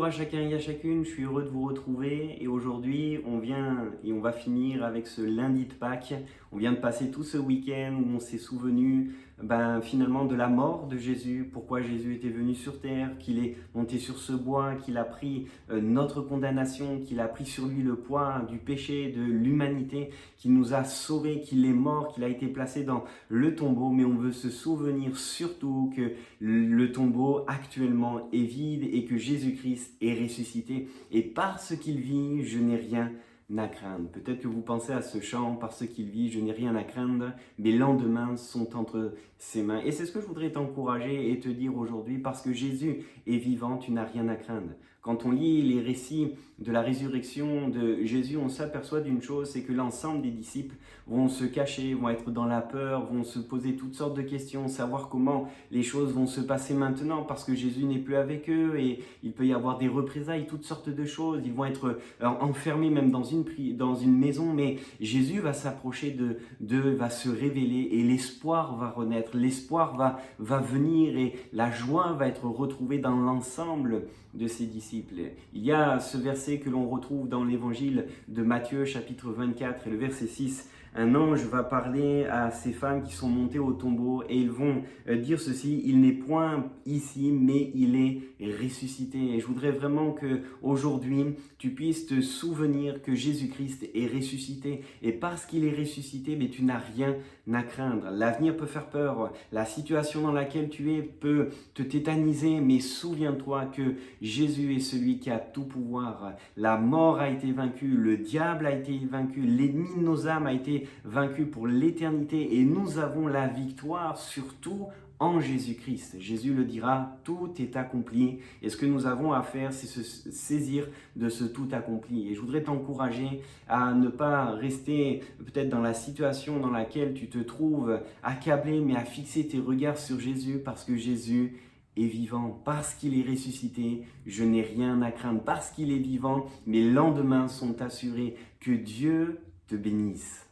à chacun et à chacune, je suis heureux de vous retrouver et aujourd'hui on vient et on va finir avec ce lundi de Pâques. On vient de passer tout ce week-end où on s'est souvenu finalement de la mort de Jésus, pourquoi Jésus était venu sur terre, qu'il est monté sur ce bois, qu'il a pris notre condamnation, qu'il a pris sur lui le poids du péché, de l'humanité, qu'il nous a sauvés, qu'il est mort, qu'il a été placé dans le tombeau, mais on veut se souvenir surtout que le tombeau actuellement est vide et que Jésus-Christ est ressuscité. Et parce qu'il vit, je n'ai rien à craindre. Peut-être que vous pensez à ce chant, parce qu'il vit, je n'ai rien à craindre, mes lendemains sont entre ses mains. Et c'est ce que je voudrais t'encourager et te dire aujourd'hui, parce que Jésus est vivant, tu n'as rien à craindre. Quand on lit les récits de la résurrection de Jésus, on s'aperçoit d'une chose, c'est que l'ensemble des disciples vont se cacher, vont être dans la peur, vont se poser toutes sortes de questions, savoir comment les choses vont se passer maintenant, parce que Jésus n'est plus avec eux et il peut y avoir des représailles, toutes sortes de choses. Ils vont être enfermés même dans une maison, mais Jésus va s'approcher d'eux, va se révéler et l'espoir va renaître, l'espoir va venir et la joie va être retrouvée dans l'ensemble de ses disciples. Il y a ce verset que l'on retrouve dans l'évangile de Matthieu chapitre 24 et le verset 6. Un ange va parler à ces femmes qui sont montées au tombeau et ils vont dire ceci: il n'est point ici, mais il est ressuscité. Et je voudrais vraiment que aujourd'hui tu puisses te souvenir que Jésus-Christ est ressuscité. Et parce qu'il est ressuscité, mais tu n'as rien à craindre. L'avenir peut faire peur, la situation dans laquelle tu es peut te tétaniser, mais souviens-toi que Jésus est celui qui a tout pouvoir. La mort a été vaincue, le diable a été vaincu, l'ennemi de nos âmes a été vaincu pour l'éternité et nous avons la victoire surtout en Jésus-Christ. Jésus le dira, tout est accompli. Et ce que nous avons à faire, c'est se saisir de ce tout accompli. Et je voudrais t'encourager à ne pas rester peut-être dans la situation dans laquelle tu te trouves accablé, mais à fixer tes regards sur Jésus parce que Jésus est vivant. Parce qu'il est ressuscité, je n'ai rien à craindre. Parce qu'il est vivant, mes lendemains sont assurés. Que Dieu te bénisse.